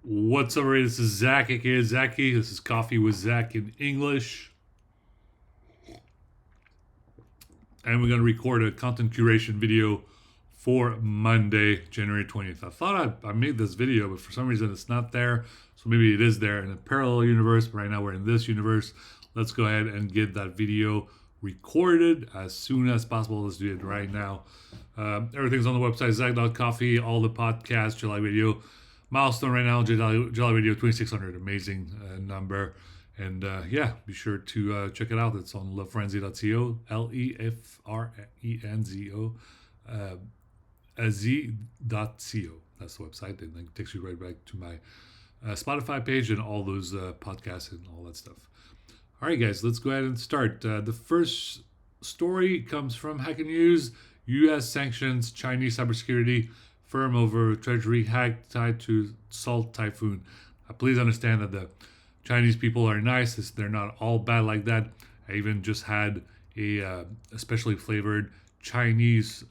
What's up, everybody? This is Zach, aka Zaki. This is Coffee with Zach in English. And we're going to record a content curation video for Monday, January 20th. I thought I made this video, but for some reason it's not there. So maybe it is there in a parallel universe, but right now we're in this universe. Let's go ahead and get that video recorded as soon as possible. Let's do it right now. Everything's on the website, Zack.coffee, all the podcasts, July Radio. Milestone right now, July Radio 2600, amazing number. And yeah, be sure to check it out. It's on lefrenzy.co, Lefrenzo, z.co. That's the website. And it takes you right back to my Spotify page and all those podcasts and all that stuff. All right, guys, let's go ahead and start. The first story comes from Hacker News. U.S. sanctions Chinese cybersecurity firm over Treasury hack tied to Salt Typhoon. Please understand that the Chinese people are nice. They're not all bad like that. I even just had a especially flavored Chinese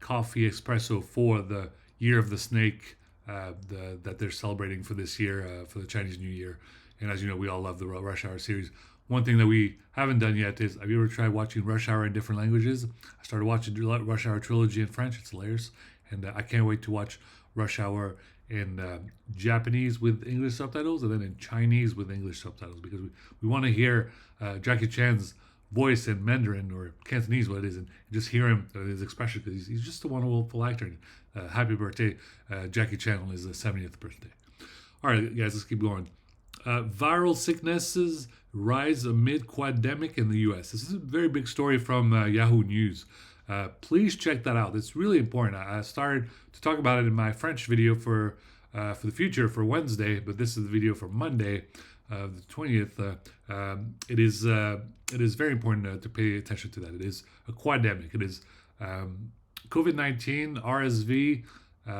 coffee espresso for the Year of the Snake that they're celebrating for this year, for the Chinese New Year. And as you know, we all love the Rush Hour series. One thing that we haven't done yet is, have you ever tried watching Rush Hour in different languages? I started watching Rush Hour trilogy in French. It's hilarious. And I can't wait to watch Rush Hour in Japanese with English subtitles and then in Chinese with English subtitles, because we want to hear Jackie Chan's voice in Mandarin or Cantonese, what it is, and just hear him, his expression, because he's just a wonderful actor. Happy birthday, Jackie Chan, on his 70th birthday. All right, guys, let's keep going. Viral sicknesses rise amid quademic in the U.S. This is a very big story from Yahoo News. Please check that out. It's really important. I started to talk about it in my French video for the future for Wednesday, but this is the video for Monday, the 20th. It is very important to pay attention to that. It is a quademic. It is COVID-19, RSV,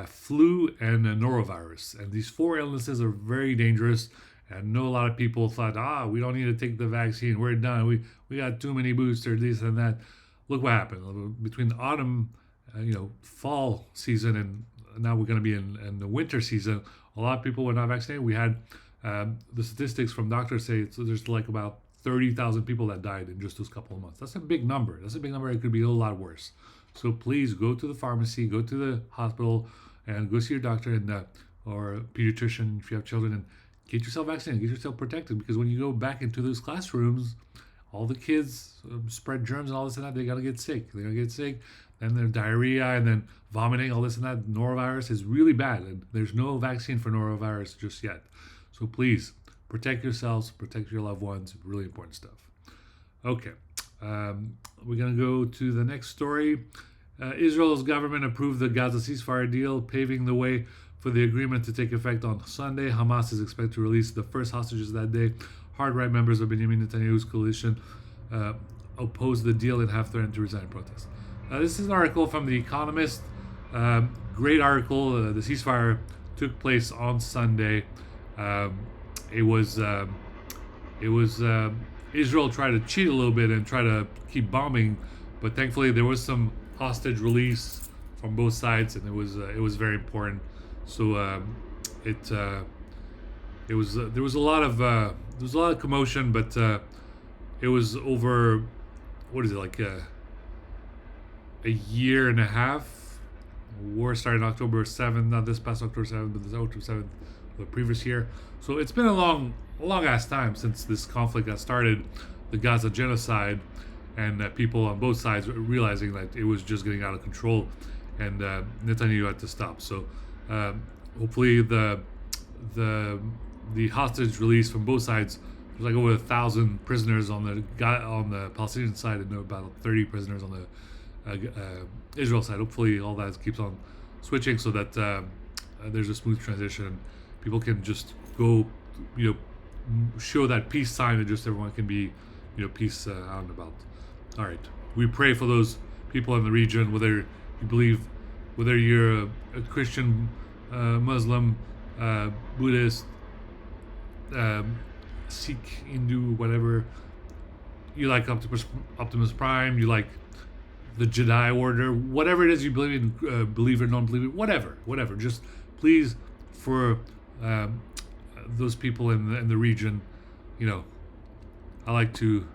flu, and norovirus. And these four illnesses are very dangerous. And I know a lot of people thought, we don't need to take the vaccine. We're done. We got too many boosters, this and that. Look what happened between the autumn, fall season, and now we're going to be in the winter season. A lot of people were not vaccinated. We had the statistics from doctors say there's like about 30,000 people that died in just those couple of months. That's a big number. It could be a lot worse. So please go to the pharmacy, go to the hospital, and go see your doctor or a pediatrician if you have children, and get yourself vaccinated, get yourself protected. Because when you go back into those classrooms, all the kids spread germs and all this and that. They gotta get sick. Then their diarrhea and then vomiting, all this and that. Norovirus is really bad, and there's no vaccine for norovirus just yet. So please protect yourselves, protect your loved ones. Really important stuff. Okay, we're gonna go to the next story. Israel's government approved the Gaza ceasefire deal, paving the way for the agreement to take effect on Sunday. Hamas is expected to release the first hostages that day. Hard-right members of Benjamin Netanyahu's coalition opposed the deal and have threatened to resign in protest. This is an article from The Economist. Great article. The ceasefire took place on Sunday. It was Israel tried to cheat a little bit and try to keep bombing, but thankfully there was some hostage release from both sides, and it was very important. So there was a lot of commotion, but it was over, what is it, like a year and a half. War started October 7th, not this past October 7th, but this October 7th of the previous year. So it's been a long ass time since this conflict got started, the Gaza genocide, and people on both sides realizing that it was just getting out of control, and Netanyahu had to stop. So hopefully the hostage release from both sides. There's like over 1,000 prisoners on the Palestinian side, and about 30 prisoners on the Israel side. Hopefully all that keeps on switching so that there's a smooth transition. People can just go, show that peace sign, and just everyone can be, peace out and about. All right, we pray for those people in the region, whether you're a Christian, Muslim, Buddhist, Sikh, Hindu, whatever. You like Optimus Prime, you like the Jedi Order, whatever it is you believe in, believe or don't believe it, whatever. Just please, for um, those people in the region, you know, I like to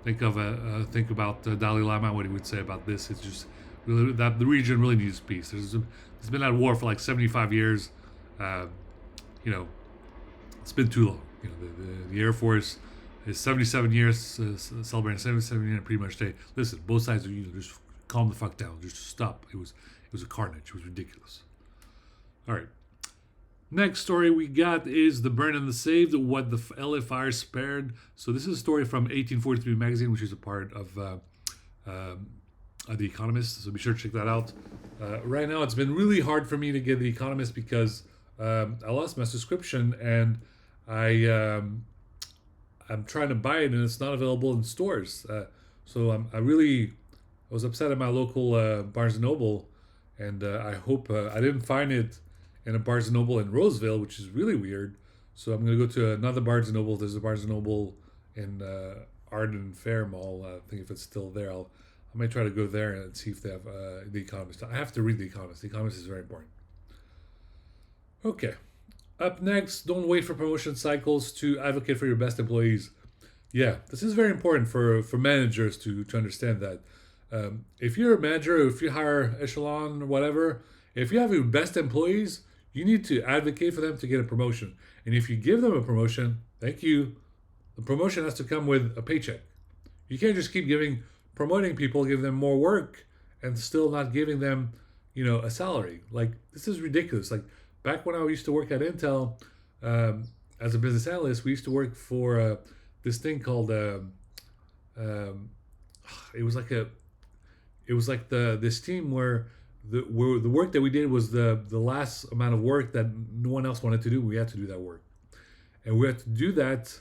think about Dalai Lama, what he would say about this. It's just really that the region really needs peace. It's been at war for like 75 years. Uh, you know, it's been too long. You know, the Air Force is 77 years celebrating 77 year pretty much day. Listen, both sides are just calm the fuck down, just stop. It was a carnage. It was ridiculous. All right. Next story we got is The Burn and the Saved, What the LA Fire Spared. So this is a story from 1843 magazine, which is a part of The Economist. So be sure to check that out. Right now, it's been really hard for me to get The Economist because I lost my subscription and I'm trying to buy it and it's not available in stores. I was upset at my local Barnes and Noble, and I hope I didn't find it in a Barnes and Noble in Roseville, which is really weird. So I'm gonna go to another Barnes and Noble. There's a Barnes and Noble in Arden Fair Mall. I think if it's still there, I might try to go there and see if they have The Economist. I have to read The Economist. The Economist is very important. Okay. Up next, don't wait for promotion cycles to advocate for your best employees. Yeah, this is very important for managers to understand that. If you're a manager, if you hire echelon or whatever, if you have your best employees, you need to advocate for them to get a promotion. And if you give them a promotion, thank you, the promotion has to come with a paycheck. You can't just keep promoting people, give them more work, and still not giving them, a salary. Like, this is ridiculous. Like, back when I used to work at Intel as a business analyst, we used to work for this thing called it was like this team where the work that we did was the last amount of work that no one else wanted to do. We had to do that work, and we had to do that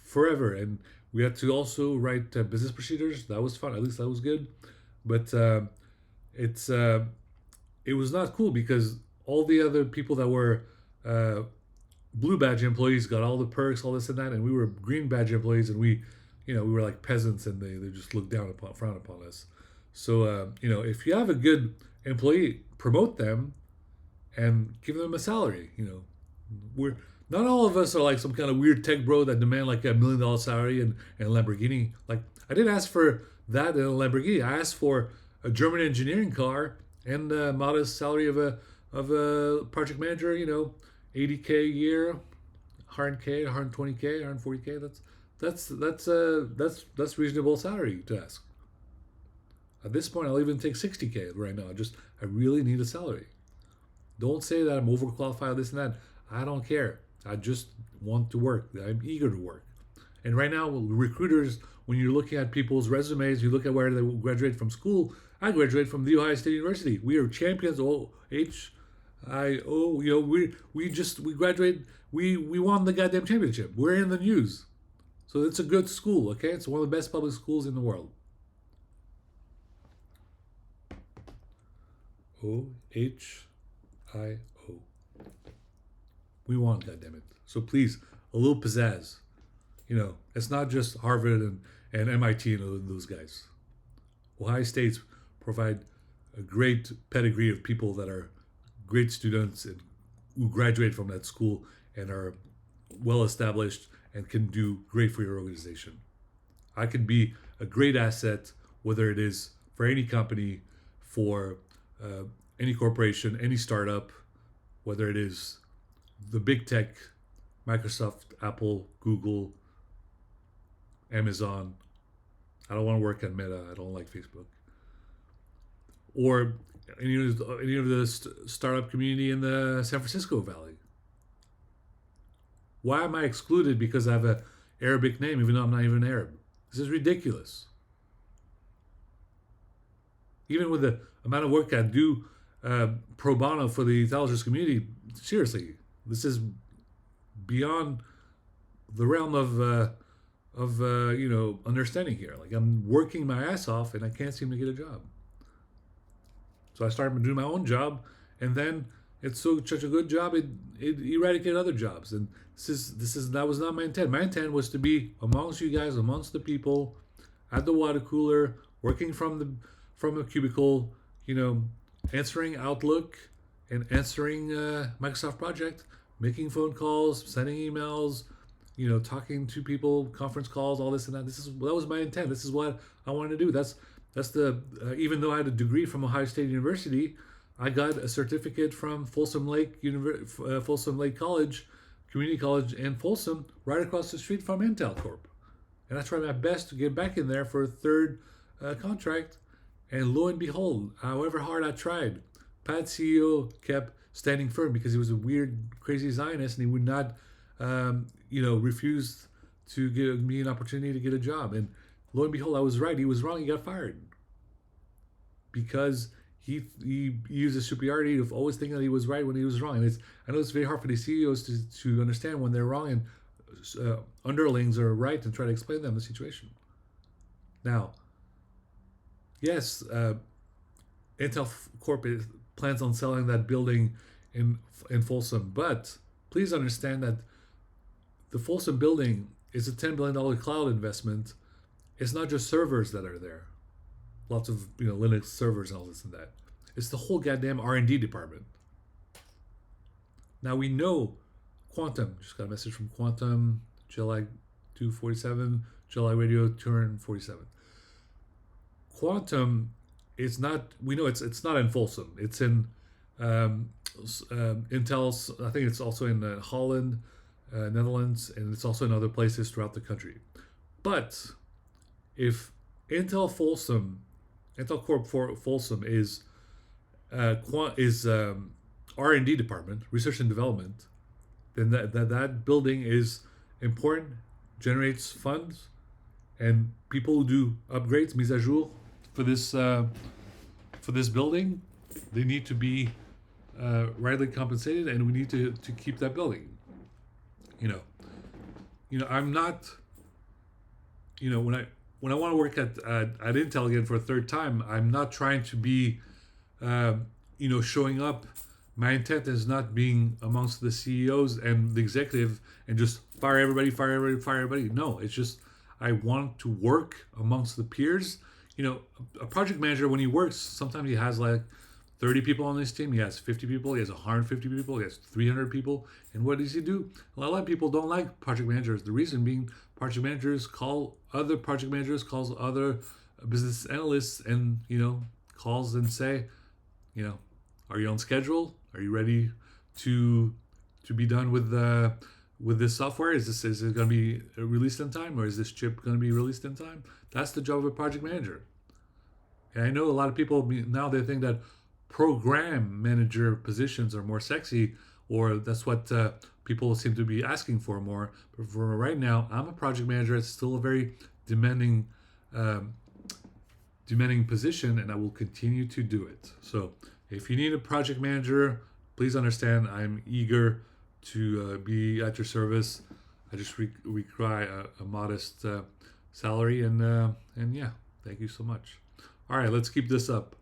forever. And we had to also write business procedures. That was fun. At least that was good. But it was not cool because all the other people that were blue badge employees got all the perks, all this and that, and we were green badge employees, and we were like peasants, and they just looked frown upon us. So if you have a good employee, promote them and give them a salary. We're not all of us are like some kind of weird tech bro that demand like $1 million salary and a Lamborghini. Like, I didn't ask for that in a Lamborghini. I asked for a German engineering car and a modest salary of a project manager. $80K a year, $100K, $120K, $140K. That's reasonable salary to ask. At this point, I'll even take $60K right now. I really need a salary. Don't say that I'm overqualified, this and that. I don't care. I just want to work. I'm eager to work. And right now, recruiters, when you're looking at people's resumes, you look at where they graduate from school. I graduated from The Ohio State University. We are champions. HIO. We graduated. We won the goddamn championship. We're in the news. So it's a good school, okay? It's one of the best public schools in the world. OHIO. We won, goddammit. So please, a little pizzazz. It's not just Harvard and MIT and those guys. Ohio State's provide a great pedigree of people that are great students and who graduate from that school and are well established and can do great for your organization. I can be a great asset, whether it is for any company, for any corporation, any startup, whether it is the big tech, Microsoft, Apple, Google, Amazon. I don't want to work at Meta. I don't like Facebook. Or any of the startup community in the San Francisco Valley. Why am I excluded because I have an Arabic name, even though I'm not even Arab? This is ridiculous. Even with the amount of work I do pro bono for the intelligence community, seriously, this is beyond the realm of understanding here. Like, I'm working my ass off and I can't seem to get a job. So I started doing my own job, and then it's such a good job, it eradicated other jobs. And that was not my intent. My intent was to be amongst you guys, amongst the people, at the water cooler, working from a cubicle, answering Outlook, and answering Microsoft Project, making phone calls, sending emails, talking to people, conference calls, all this and that. That was my intent. This is what I wanted to do. That's the even though I had a degree from Ohio State University, I got a certificate from Folsom Lake College, Community College in Folsom, right across the street from Intel Corp. And I tried my best to get back in there for a third contract. And lo and behold, however hard I tried, Pat's CEO kept standing firm because he was a weird, crazy Zionist, and he would not, refuse to give me an opportunity to get a job. And lo and behold, I was right. He was wrong. He got fired because he used his superiority of always thinking that he was right when he was wrong. And I know it's very hard for the CEOs to understand when they're wrong and underlings are right and try to explain them the situation. Now, yes, Intel Corp plans on selling that building in Folsom, but please understand that the Folsom building is a $10 billion cloud investment. It's not just servers that are there, lots of Linux servers and all this and that. It's the whole goddamn R&D department. Now we know Quantum. Just got a message from Quantum, July 247, July Radio 247. Quantum is not. We know it's not in Folsom. It's in Intel's. I think it's also in Holland, Netherlands, and it's also in other places throughout the country. But if Intel Corp for Folsom is R&D department, research and development, then that building is important, generates funds, and people who do upgrades, mise à jour for this building, they need to be rightly compensated, and we need to keep that building. I'm not. When I want to work at Intel again for a third time, I'm not trying to be, showing up. My intent is not being amongst the CEOs and the executive and just fire everybody. No, it's just I want to work amongst the peers. A project manager, when he works, sometimes he has like 30 people on his team. He has 50 people. He has 150 people. He has 300 people. And what does he do? A lot of people don't like project managers. The reason being, project managers calls other business analysts and calls and say, are you on schedule? Are you ready to be done with this software? Is it going to be released in time, or is this chip going to be released in time? That's the job of a project manager. And I know a lot of people now, they think that program manager positions are more sexy, or that's what people seem to be asking for more. But for right now, I'm a project manager. It's still a very demanding position, and I will continue to do it. So if you need a project manager, please understand I'm eager to be at your service. I just require a modest salary, and yeah, thank you so much. All right, let's keep this up.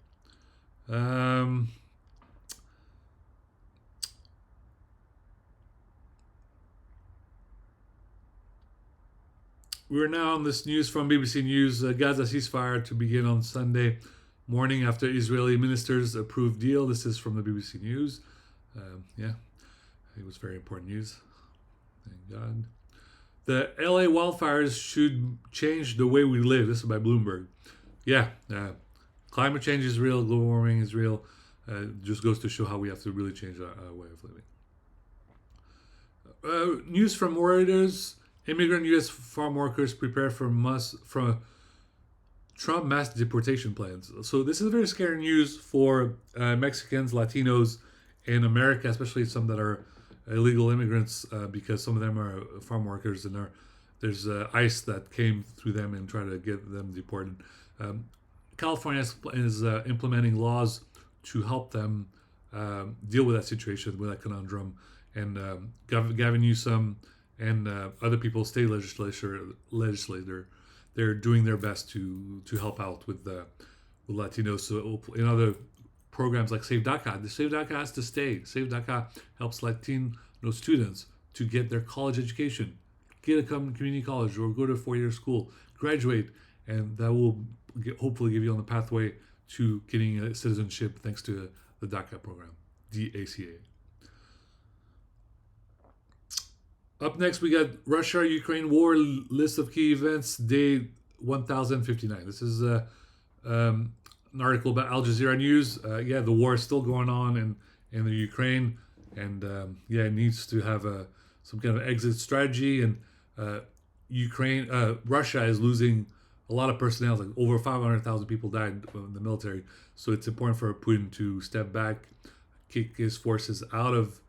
We're now on this news from BBC News. Gaza ceasefire to begin on Sunday morning after Israeli ministers approved deal. This is from the BBC News. Yeah, it was very important news. Thank God. The LA wildfires should change the way we live. This is by Bloomberg. Yeah, climate change is real. Global warming is real. Just goes to show how we have to really change our way of living. News from Reuters. Immigrant U.S. farm workers prepare for Trump mass deportation plans. So this is very scary news for Mexicans, Latinos in America, especially some that are illegal immigrants, because some of them are farm workers, and there's ICE that came through them and tried to get them deported. California is implementing laws to help them deal with that situation, with that conundrum. And Gavin Newsom and other people, state legislator, they're doing their best to help out with Latinos. So in other programs like Save DACA, the Save DACA has to stay. Save DACA helps Latino students to get their college education, get a community college, or go to a 4-year school, graduate, and that will hopefully give you on the pathway to getting a citizenship thanks to the DACA program. DACA. Up next, we got Russia-Ukraine war list of key events, day 1059. This is an article about Al Jazeera News. The war is still going on in the Ukraine, and it needs to have some kind of exit strategy. And Russia is losing a lot of personnel. Like over 500,000 people died in the military. So it's important for Putin to step back, kick his forces out of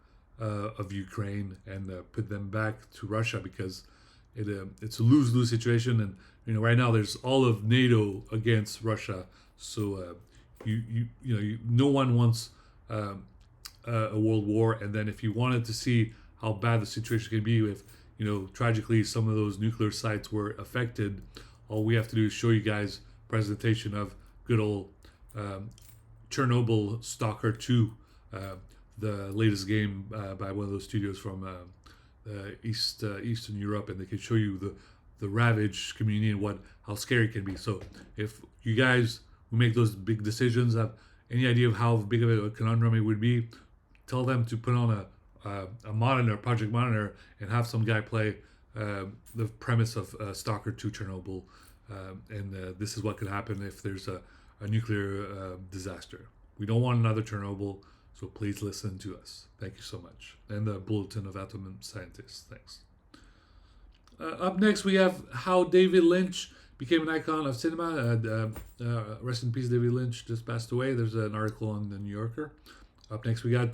Ukraine and put them back to Russia, because it's a lose-lose situation. And right now there's all of NATO against Russia. So no one wants a world war. And then if you wanted to see how bad the situation can be, if tragically some of those nuclear sites were affected, all we have to do is show you guys a presentation of good old Chernobyl Stalker 2, the latest game by one of those studios from Eastern Europe, and they can show you the ravaged community and how scary it can be. So if you guys who make those big decisions have any idea of how big of a conundrum it would be, tell them to put on a monitor, project monitor, and have some guy play the premise of Stalker 2 Chernobyl, and this is what could happen if there's a nuclear disaster. We don't want another Chernobyl, so please listen to us. Thank you so much. And the Bulletin of Atom Scientists. Thanks. Up next, we have how David Lynch became an icon of cinema. Rest in peace, David Lynch just passed away. There's an article on the New Yorker. Up next, we got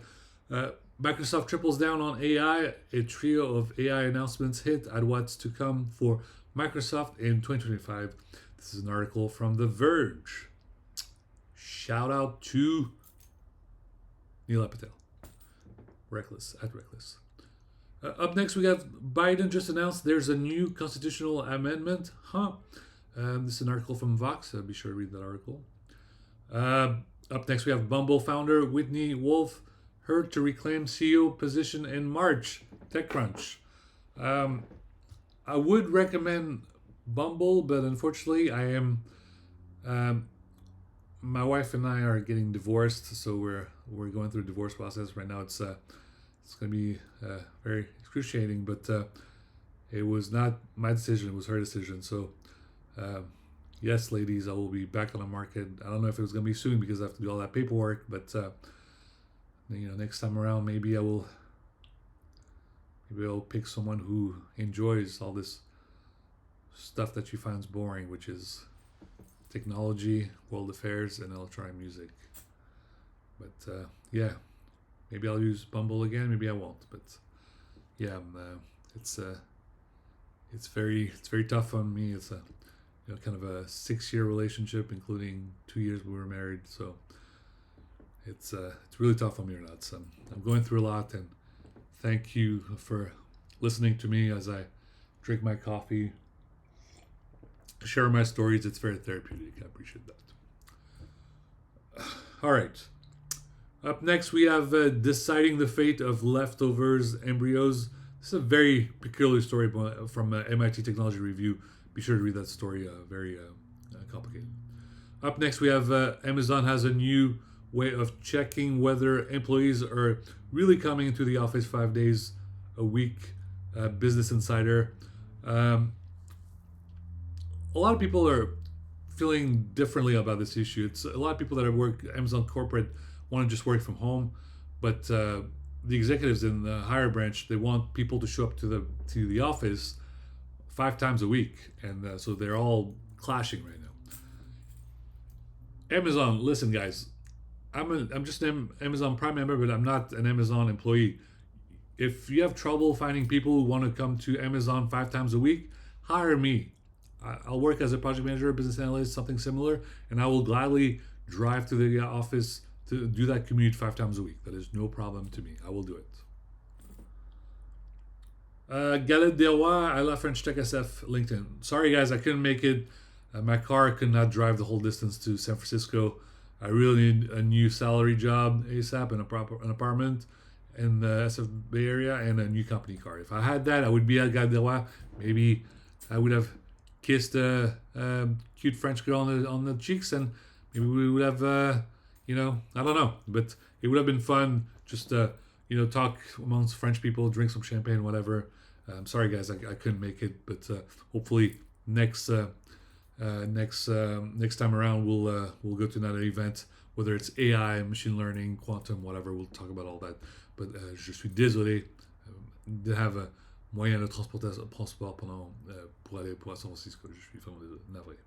Microsoft triples down on AI. A trio of AI announcements hit at what's to come for Microsoft in 2025. This is an article from The Verge. Shout out to Neil Patel. Reckless. Up next, we got Biden just announced there's a new constitutional amendment. This is an article from Vox. Be sure to read that article. Up next, we have Bumble founder Whitney Wolf heard to reclaim CEO position in March. TechCrunch. I would recommend Bumble, but unfortunately, I am. My wife and I are getting divorced, so we're going through a divorce process right now. It's going to be very excruciating, but it was not my decision; it was her decision. So, yes, ladies, I will be back on the market. I don't know if it was going to be soon because I have to do all that paperwork, but next time around, maybe I'll pick someone who enjoys all this stuff that she finds boring, which is technology, world affairs, and electronic music. But maybe I'll use Bumble again. Maybe I won't. But it's very tough on me. It's a kind of a 6-year relationship, including 2 years we were married. So it's really tough on me or not. So I'm going through a lot, and thank you for listening to me as I drink my coffee, share my stories. It's very therapeutic. I appreciate that. All right. Up next, we have deciding the fate of leftovers embryos. This is a very peculiar story from MIT Technology Review. Be sure to read that story. Very complicated. Up next, we have Amazon has a new way of checking whether employees are really coming into the office 5 days a week. Business Insider. A lot of people are feeling differently about this issue. It's a lot of people that have worked Amazon corporate want to just work from home, but the executives in the higher branch, they want people to show up to the office 5 times a week, and so they're all clashing right now. Amazon, listen, guys, I'm just an Amazon Prime member, but I'm not an Amazon employee. If you have trouble finding people who want to come to Amazon 5 times a week, hire me. I'll work as a project manager, business analyst, something similar, and I will gladly drive to the office to do that commute 5 times a week. That is no problem to me. I will do it. Galette des Rois, I love French Tech SF, LinkedIn. Sorry, guys, I couldn't make it. My car could not drive the whole distance to San Francisco. I really need a new salary job ASAP, an apartment in the SF Bay Area, and a new company car. If I had that, I would be at Galette des Rois. Maybe I would have kissed a cute French girl on the cheeks, and maybe we would have I don't know, but it would have been fun just to talk amongst French people, drink some champagne, whatever. I'm sorry, guys, I couldn't make it, but hopefully next time around we'll go to another event, whether it's AI, machine learning, quantum, whatever. We'll talk about all that. But je suis désolé de have a moyen de transport pendant pour aller pour San Francisco. Je suis vraiment navré.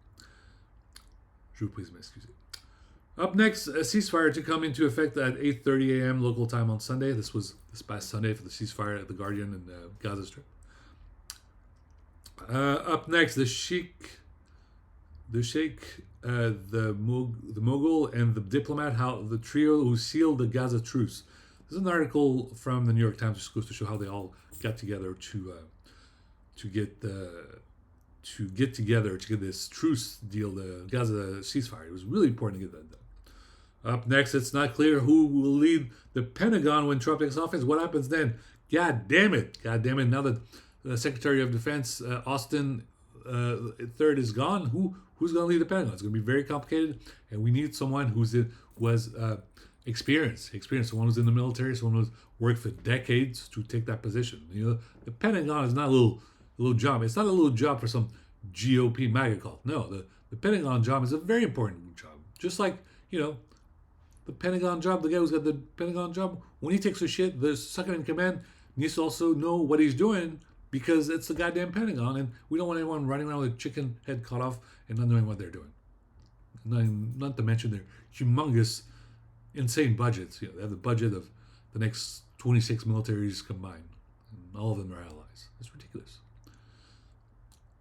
Je vous prie de m'excuser. Up next, a ceasefire to come into effect at 8:30 a.m. local time on Sunday. This was this past Sunday for the ceasefire at the Guardian and Gaza Strip. Up next, the Sheikh, the Mogul, and the diplomat, how the trio who sealed the Gaza truce. This is an article from the New York Times, which goes to show how they all got together to get this truce deal, the Gaza ceasefire. It was really important to get that done. Up next, it's not clear who will lead the Pentagon when Trump takes office. What happens then? God damn it. Now that the Secretary of Defense, Austin III, is gone, who's going to lead the Pentagon? It's going to be very complicated, and we need someone who was experienced, someone who's in the military, someone who's worked for decades to take that position. The Pentagon is not a little job. It's not a little job for some GOP MAGA cult. No, the Pentagon job is a very important job. Just like, the Pentagon job, the guy who's got the Pentagon job, when he takes a shit, the second in command needs to also know what he's doing because it's the goddamn Pentagon, and we don't want anyone running around with a chicken head cut off and not knowing what they're doing. Not to mention their humongous, insane budgets. They have the budget of the next 26 militaries combined, and all of them are allies. It's ridiculous.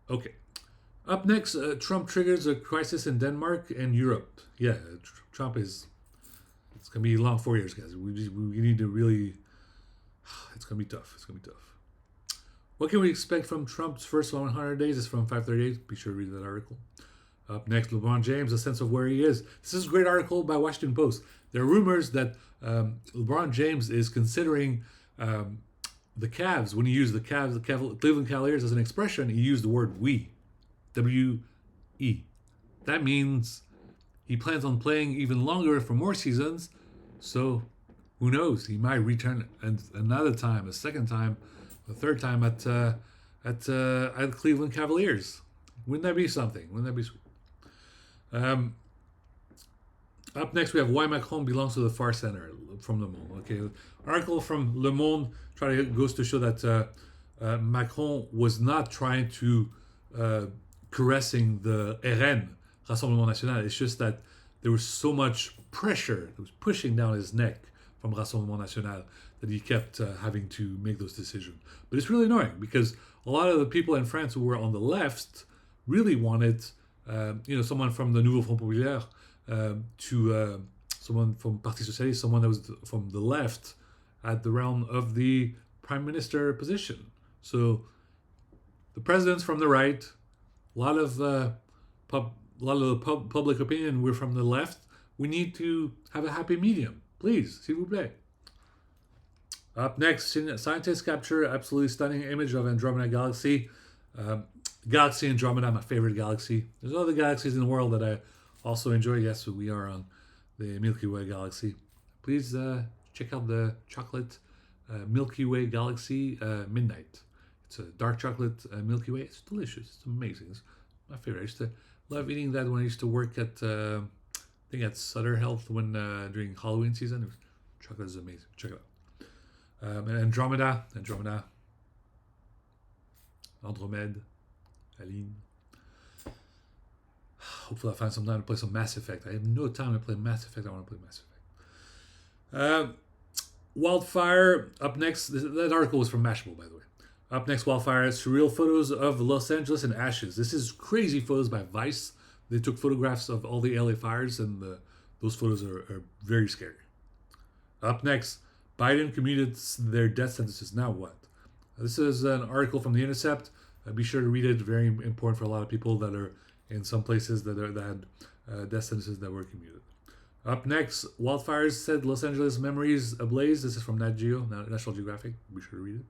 Okay. Up next, Trump triggers a crisis in Denmark and Europe. Yeah, Trump is... It's going to be a long 4 years, guys. We need to really... It's going to be tough. What can we expect from Trump's first 100 days? It's from 538. Be sure to read that article. Up next, LeBron James, a sense of where he is. This is a great article by Washington Post. There are rumors that LeBron James is considering the Cavs. When he used the Cleveland Cavaliers as an expression, he used the word we. W-E. That means he plans on playing even longer for more seasons. So, who knows? He might return another time, a second time, a third time at Cleveland Cavaliers. Wouldn't that be something? Wouldn't that be sweet? Up next, we have why Macron belongs to the far center from Le Monde. Okay, article from Le Monde goes to show that Macron was not trying to caressing the RN, Rassemblement National. It's just that there was so much pressure that was pushing down his neck from Rassemblement National that he kept having to make those decisions. But it's really annoying because a lot of the people in France who were on the left really wanted, someone from the Nouveau Front Populaire to someone from Parti Socialiste, someone that was from the left at the realm of the prime minister position. So the president's from the right. A lot of public opinion, we're from the left. We need to have a happy medium. Please, s'il vous plaît. Up next, scientists capture absolutely stunning image of Andromeda Galaxy. Galaxy Andromeda, my favorite galaxy. There's other galaxies in the world that I also enjoy. Yes, we are on the Milky Way galaxy. Please check out the chocolate Milky Way galaxy Midnight. It's a dark chocolate Milky Way. It's delicious. It's amazing. It's my favorite. I used to love eating that when I used to work at, I think at Sutter Health when during Halloween season. Chocolate is amazing. Check it out. And Andromeda, Andromeda, Aline. Hopefully I'll find some time to play some Mass Effect. I have no time to play Mass Effect. I want to play Mass Effect. Wildfire, up next. That article was from Mashable, by the way. Up next, Wildfire, surreal photos of Los Angeles in ashes. This is crazy photos by Vice. They took photographs of all the LA fires, and those photos are very scary. Up next, Biden commuted their death sentences. Now what? This is an article from The Intercept. Be sure to read it. Very important for a lot of people that are in some places that had death sentences that were commuted. Up next, wildfires set Los Angeles memories ablaze. This is from Nat Geo, National Geographic. Be sure to read it.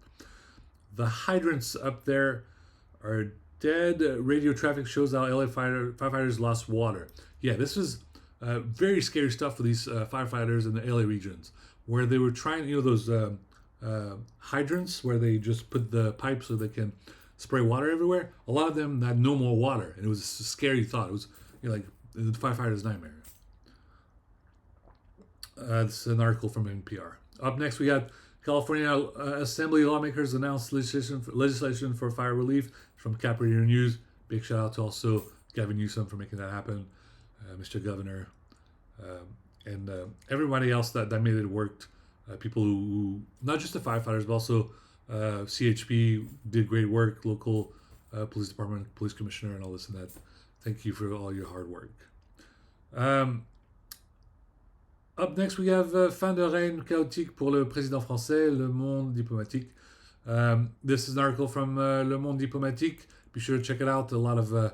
The hydrants up there are dead. Radio traffic shows how LA firefighters lost water. Yeah, this is very scary stuff for these firefighters in the LA regions, where they were trying, those hydrants where they just put the pipe so they can spray water everywhere. A lot of them had no more water, and it was a scary thought. It was like the firefighter's nightmare. This is an article from NPR. Up next, we got California Assembly lawmakers announced legislation for fire relief from Cap Radio News. Big shout out to also Gavin Newsom for making that happen, Mr. Governor, and everybody else that made it worked. People who, not just the firefighters, but also CHP did great work, local police department, police commissioner, and all this and that. Thank you for all your hard work. Up next, we have fin de règne chaotique pour le président français, Le Monde Diplomatique. This is an article from Le Monde Diplomatique. Be sure to check it out. A lot of a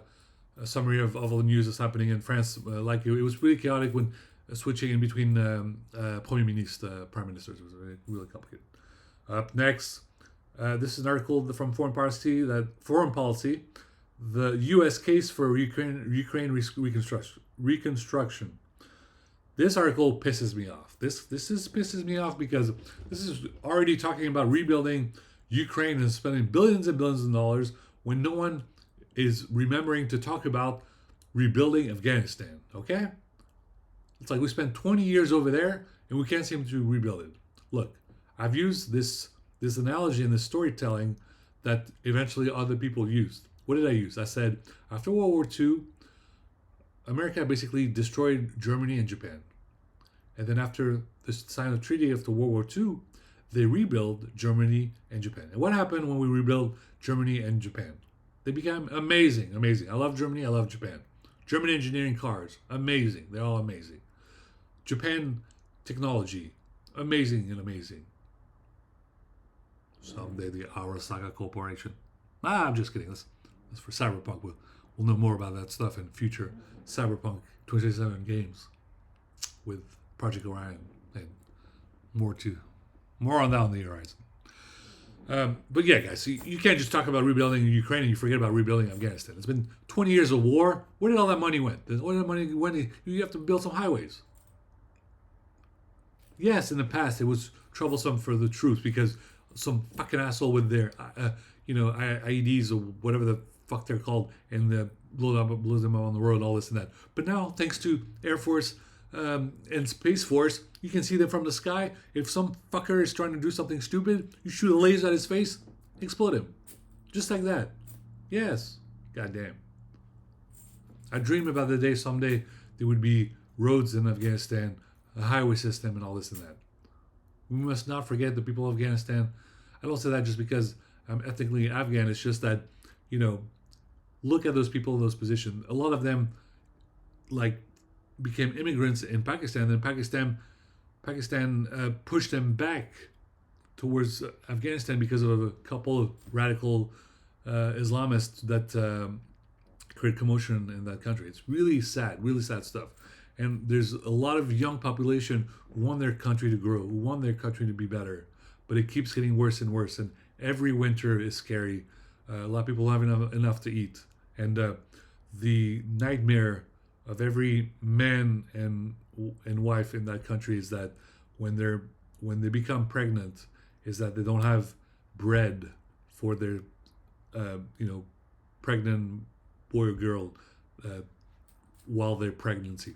summary of all the news that's happening in France. Like it was really chaotic when switching in between Premier Ministre, Prime Ministers. It was really complicated. Up next, this is an article from Foreign Policy. The U.S. case for Ukraine reconstruction. This article pisses me off. This pisses me off because this is already talking about rebuilding Ukraine and spending billions and billions of dollars when no one is remembering to talk about rebuilding Afghanistan. Okay? It's like we spent 20 years over there and we can't seem to rebuild it. Look, I've used this analogy and this storytelling that eventually other people used. What did I use? I said, after World War II, America basically destroyed Germany and Japan. And then after the sign of treaty after World War II, they rebuilt Germany and Japan. And what happened when we rebuilt Germany and Japan? They became amazing. I love Germany, I love Japan. German engineering cars, amazing. They're all amazing. Japan technology, amazing. Someday the Arasaka Corporation. I'm just kidding. That's for Cyberpunk. We'll know more about that stuff in future Cyberpunk 2077 games with Project Orion and more on down the horizon. But yeah, guys, you can't just talk about rebuilding Ukraine and you forget about rebuilding Afghanistan. It's been 20 years of war. Where did all that money went? Where did that money went? You have to build some highways. Yes, in the past it was troublesome for the troops because some fucking asshole with their, IEDs or whatever the fuck they're called, and blow them up on the road and all this and that. But now, thanks to Air Force and Space Force, you can see them from the sky. If some fucker is trying to do something stupid, you shoot a laser at his face, explode him. Just like that. Yes. Goddamn. I dream about the day someday there would be roads in Afghanistan, a highway system, and all this and that. We must not forget the people of Afghanistan. I don't say that just because I'm ethnically Afghan. It's just that, look at those people in those positions. A lot of them, became immigrants in Pakistan. Then Pakistan pushed them back towards Afghanistan because of a couple of radical Islamists that create commotion in that country. It's really sad stuff. And there's a lot of young population who want their country to grow, who want their country to be better. But it keeps getting worse and worse. And every winter is scary. A lot of people have enough to eat. And the nightmare of every man and wife in that country is that when they become pregnant, is that they don't have bread for their pregnant boy or girl while they're pregnancy.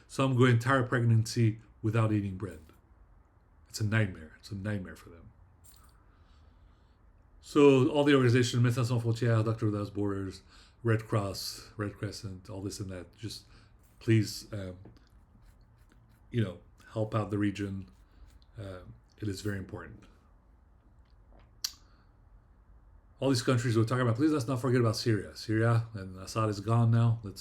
Some go entire pregnancy without eating bread. It's a nightmare. It's a nightmare for them. So all the organizations, Médecins Sans Frontières, Doctors Without Borders, Red Cross, Red Crescent, all this and that, just please, help out the region. It is very important. All these countries we're talking about, please let's not forget about Syria. Syria, and Assad is gone now. We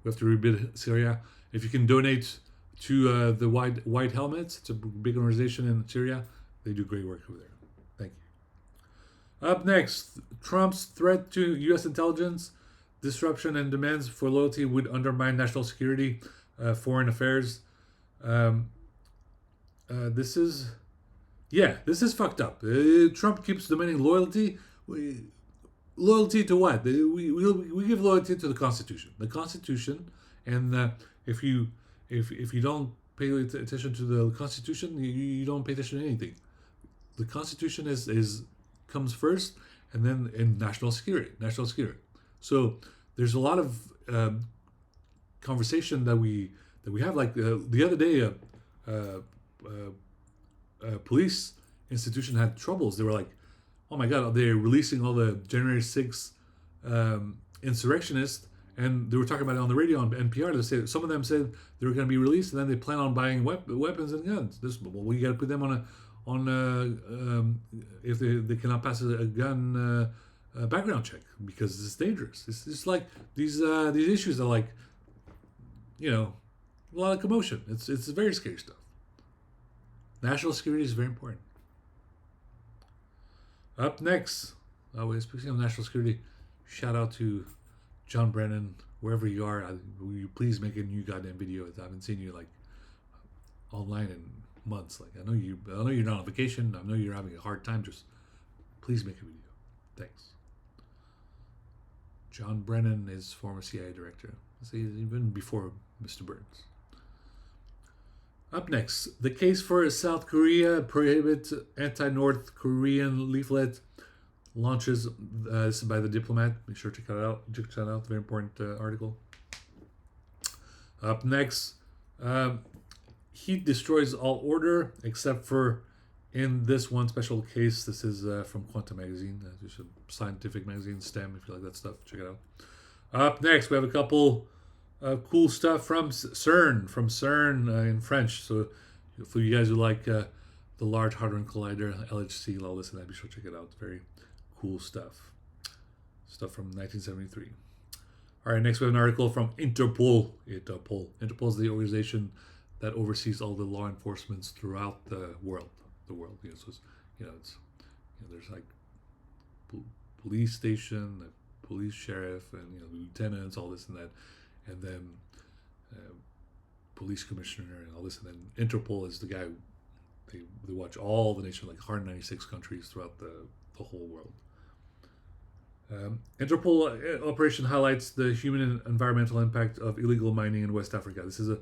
have to rebuild Syria. If you can donate to the White Helmets, it's a big organization in Syria. They do great work over there. Thank you. Up next, Trump's threat to U.S. intelligence, disruption and demands for loyalty would undermine national security, foreign affairs. This is fucked up. Trump keeps demanding loyalty. Loyalty to what? We give loyalty to the Constitution. The Constitution, and if you if you don't pay attention to the Constitution, you don't pay attention to anything. The Constitution is comes first, and then in national security. National security. So there's a lot of conversation that we have. Like the other day, police institution had troubles. They were like, "Oh my God, they're releasing all the January 6th insurrectionists," and they were talking about it on the radio on NPR. They said some of them said they were going to be released, and then they plan on buying weapons and guns. Well, we got to put them on if they cannot pass a gun background check because it's dangerous. It's just like these issues are like, a lot of commotion. It's very scary stuff. National security is very important. Up next, speaking of national security, shout out to John Brennan, wherever you are. Will you please make a new goddamn video? I haven't seen you like online in months. Like I know you're not on vacation. I know you're having a hard time. Just please make a video. Thanks. John Brennan is former CIA director. Even before Mr. Burns. Up next, the case for South Korea prohibits anti-North Korean leaflet launches. This is by The Diplomat. Make sure to check it out. Check that out. Very important article. Up next, heat destroys all order except for in this one special case. This is from Quantum Magazine. It's a scientific magazine, STEM. If you like that stuff, check it out. Up next, we have a couple cool stuff from CERN in French. So for you guys who like the Large Hadron Collider, LHC, all this and that, be sure to check it out. Very cool stuff. Stuff from 1973. All right, next we have an article from Interpol. Interpol is the organization that oversees all the law enforcements throughout the world. So it's there's like police station, the police sheriff, and lieutenants, all this and that, and then police commissioner and all this, and then Interpol is the guy. They watch all the nations, like 196 countries throughout the whole world. Interpol operation highlights the human and environmental impact of illegal mining in West Africa. This is a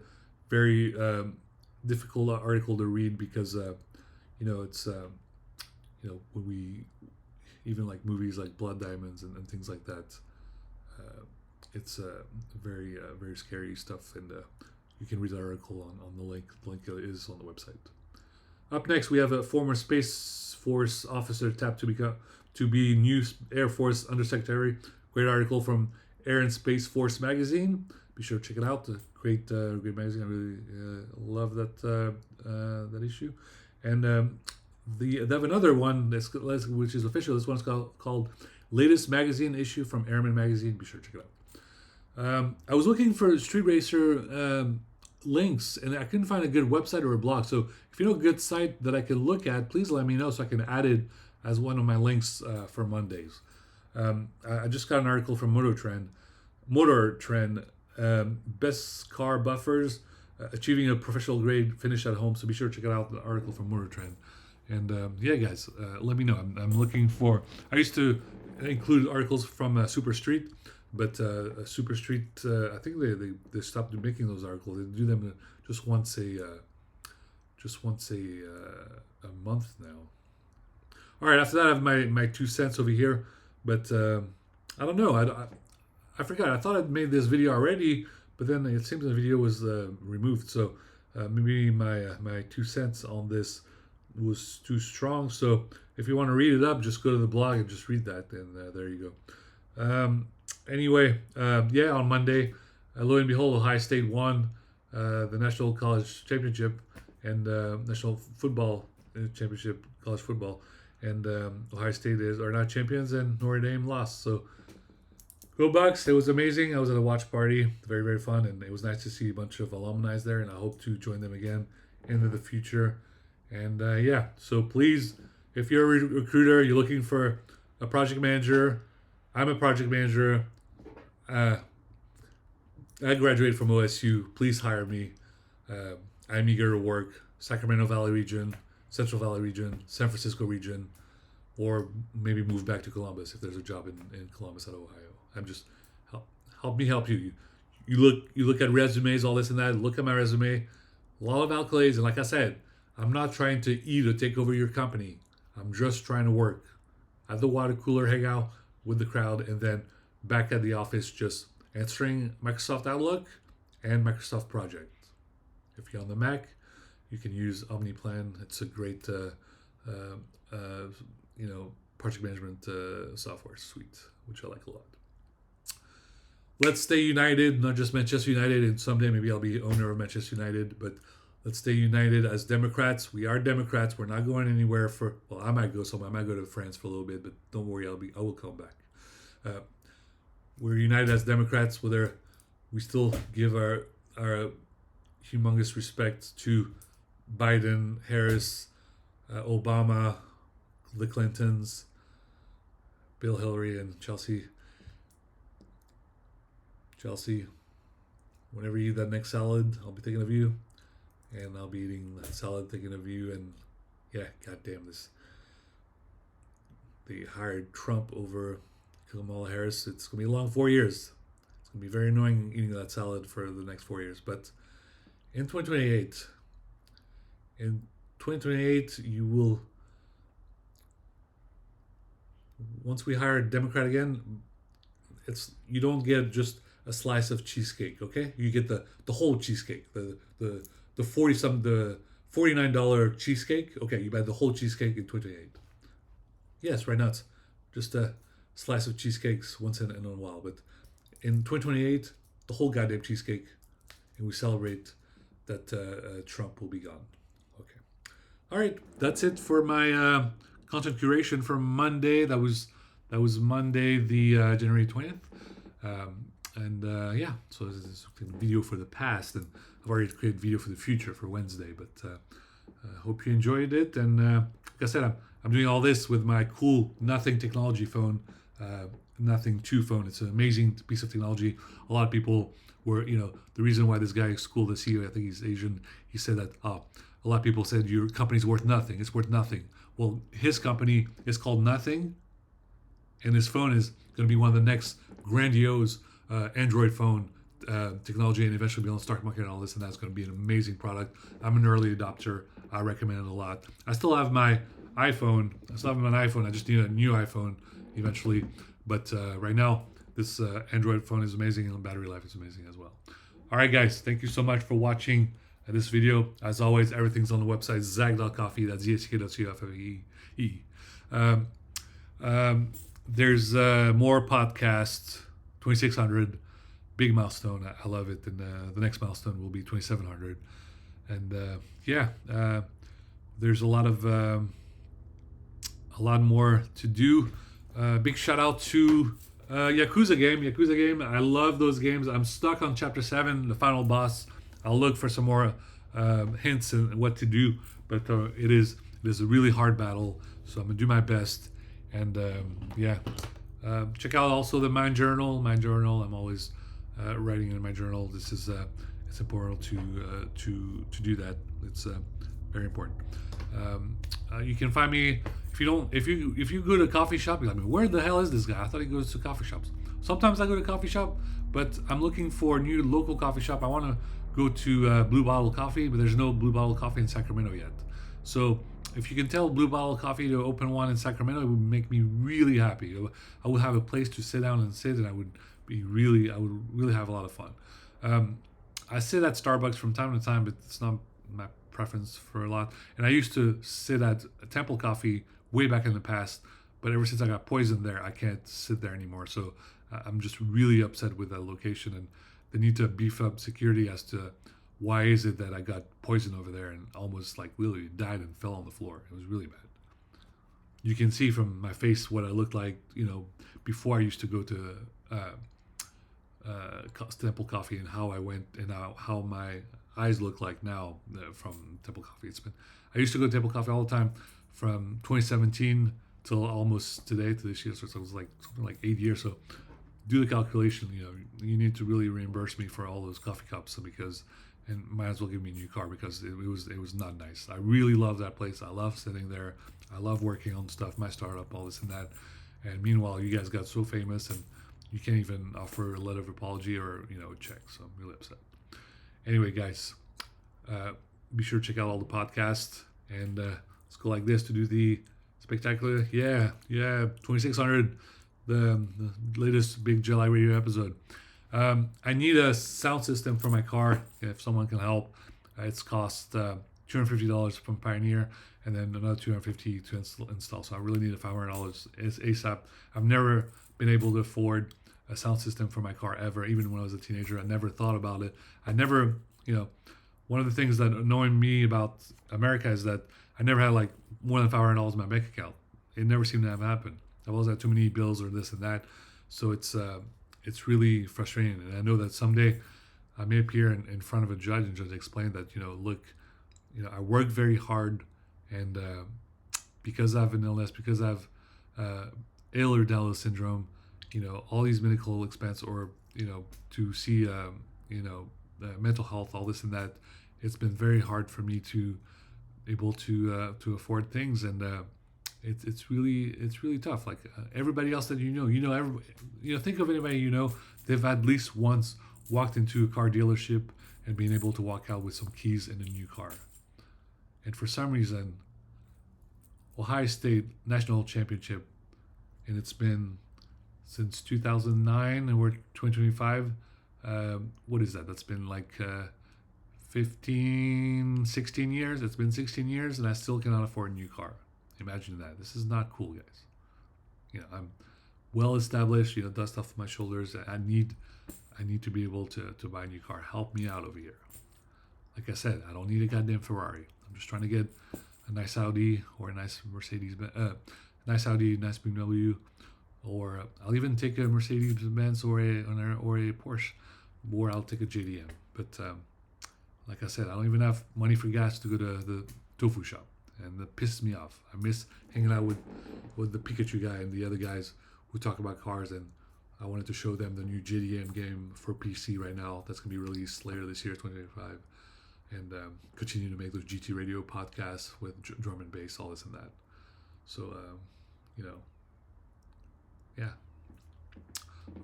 very difficult article to read because it's when we even like movies like Blood Diamonds and things like that. It's very very scary stuff, and you can read the article on the link. The link is on the website. Up next, we have a former Space Force officer tapped to be new Air Force Undersecretary. Great article from Air and Space Force magazine. Be sure to check it out. A great magazine. I really love that issue. And they have another one which is official. This one's called Latest Magazine Issue from Airman Magazine. Be sure to check it out. I was looking for Street Racer links, and I couldn't find a good website or a blog. So if you know a good site that I can look at, please let me know so I can add it as one of my links for Mondays. I just got an article from Motor Trend, best car buffers, achieving a professional grade finish at home. So be sure to check out the article from Motor Trend. And guys, let me know. I'm looking for. I used to include articles from Super Street, but Super Street, I think they stopped making those articles. They do them just once a month now. All right, after that, I have my 2 cents over here, but I don't know. I forgot. I thought I'd made this video already, but then it seems the video was removed. So maybe my 2 cents on this was too strong. So if you want to read it up, just go to the blog and just read that, and there you go. Anyway, on Monday, lo and behold, Ohio State won the National College Championship and National Football Championship, college football. And Ohio State are not champions, and Notre Dame lost. So go Bucks! It was amazing. I was at a watch party, very very fun, and it was nice to see a bunch of alumni there. And I hope to join them again into the future. And so please, if you're a recruiter, you're looking for a project manager. I'm a project manager. I graduated from OSU. Please hire me. I'm eager to work. Sacramento Valley region, Central Valley region, San Francisco region, or maybe move back to Columbus if there's a job in Columbus at Ohio. I'm just help me help you. you look at resumes, all this and that. Look at my resume, a lot of accolades, and like I said, I'm not trying to eat or take over your company. I'm just trying to work at the water cooler, hang out with the crowd, and then back at the office just answering Microsoft Outlook and Microsoft Project. If you're on the Mac, you can use OmniPlan. It's a great, project management software suite, which I like a lot. Let's stay united, not just Manchester United, and someday maybe I'll be owner of Manchester United, but let's stay united as Democrats. We are Democrats. We're not going anywhere I might go somewhere. I might go to France for a little bit, but don't worry, I will come back. We're united as Democrats, whether we still give our humongous respect to Biden, Harris, Obama, the Clintons, Bill, Hillary, and Chelsea. Whenever you eat that next salad, I'll be thinking of you. And I'll be eating that salad thinking of you. And yeah, goddamn this. They hired Trump over Kamala Harris. It's going to be a long 4 years. It's going to be very annoying eating that salad for the next 4 years. But in 2028, you will, once we hire a Democrat again, you don't get just a slice of cheesecake, okay? You get the whole cheesecake, the $49 cheesecake. Okay, you buy the whole cheesecake in 2028. Yes, right now it's just a slice of cheesecakes once in a while, but in 2028, the whole goddamn cheesecake, and we celebrate that Trump will be gone. Okay, all right, that's it for my content curation for Monday. That was Monday, the January 20th. So this is a video for the past, and I've already created a video for the future for Wednesday, but hope you enjoyed it. And like I said, I'm doing all this with my cool Nothing technology phone, Nothing 2 phone. It's an amazing piece of technology. A lot of people were, the reason why this guy is cool, the CEO, I think he's Asian, he said that a lot of people said your company's worth nothing. It's worth nothing. Well, his company is called Nothing, and his phone is going to be one of the next grandiose Android phone technology, and eventually be on the stock market and all this, and that's going to be an amazing product. I'm an early adopter. I recommend it a lot. I still have my iPhone. I just need a new iPhone eventually. But right now, this Android phone is amazing, and the battery life is amazing as well. All right, guys. Thank you so much for watching this video. As always, everything's on the website, zack.coffee. That's zack.coffee. There's more podcasts, 2,600. Big milestone. I love it. And the next milestone will be 2,700. And there's a lot more to do. Big shout out to Yakuza game. I love those games. I'm stuck on chapter 7, the final boss. I'll look for some more hints and what to do, but it is a really hard battle, so I'm gonna do my best. And check out also the Mind Journal. I'm always writing in my journal. This is it's important to do that. It's very important. You can find me if you go to a coffee shop. You're like, where the hell is this guy? I thought he goes to coffee shops. Sometimes I go to a coffee shop, but I'm looking for a new local coffee shop. I want to go to Blue Bottle Coffee, but there's no Blue Bottle Coffee in Sacramento yet. So if you can tell Blue Bottle Coffee to open one in Sacramento, it would make me really happy. I would have a place to sit down and sit, and I would really have a lot of fun. I sit at Starbucks from time to time, but it's not my preference for a lot. And I used to sit at Temple Coffee way back in the past, but ever since I got poisoned there, I can't sit there anymore. So I'm just really upset with that location, and they need to beef up security as to why is it that I got poisoned over there and almost literally died and fell on the floor. It was really bad. You can see from my face what I looked like, before I used to go to Temple Coffee, and how I went, and how my eyes look like now from Temple Coffee. I used to go to Temple Coffee all the time from 2017 till almost today, to this year. So it was something like 8 years. So do the calculation. You need to really reimburse me for all those coffee cups, and might as well give me a new car, because it was not nice. I really love that place. I love sitting there. I love working on stuff, my startup, all this and that. And meanwhile, you guys got so famous, and you can't even offer a letter of apology or a check. So I'm really upset. Anyway, guys, uh, be sure to check out all the podcasts and let's go like this to do the spectacular. Yeah, 2600, the latest Big July Radio episode. I need a sound system for my car. If someone can help, it's cost $250 from Pioneer, and then another $250 to install. So I really need a $500 ASAP. I've never been able to afford a sound system for my car ever. Even when I was a teenager, I never thought about it. I never, one of the things that annoyed me about America is that I never had like more than $500 in my bank account. It never seemed to have happened. I always had too many bills or this and that. So it's really frustrating. And I know that someday I may appear in front of a judge and just explain that, look, I work very hard, and because I have an illness, because I have Ehlers-Danlos syndrome, all these medical expense, or to see mental health, all this and that, it's been very hard for me to able to afford things, and it's really tough. Like everybody else that think of anybody they've at least once walked into a car dealership and being able to walk out with some keys in a new car. And for some reason, Ohio State National Championship, and it's been since 2009, and we're 2025. What is that? That's been like 16 years. It's been 16 years, and I still cannot afford a new car. Imagine that. This is not cool, guys. I'm well established. Dust off my shoulders. I need to be able to buy a new car. Help me out over here. Like I said, I don't need a goddamn Ferrari. I'm just trying to get a nice Audi or a nice Mercedes, nice Audi, nice BMW, or I'll even take a Mercedes Benz or a Porsche, or I'll take a JDM. But like I said, I don't even have money for gas to go to the tofu shop, and that pisses me off. I miss hanging out with the Pikachu guy and the other guys who talk about cars, and I wanted to show them the new JDM game for PC right now that's going to be released later this year, 2025, and continue to make those GT Radio podcasts with drum and bass, all this and that. So, yeah.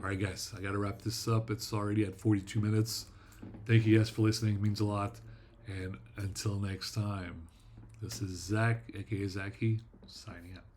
All right, guys, I got to wrap this up. It's already at 42 minutes. Thank you guys for listening. It means a lot. And until next time, this is Zach, aka Zaki, signing out.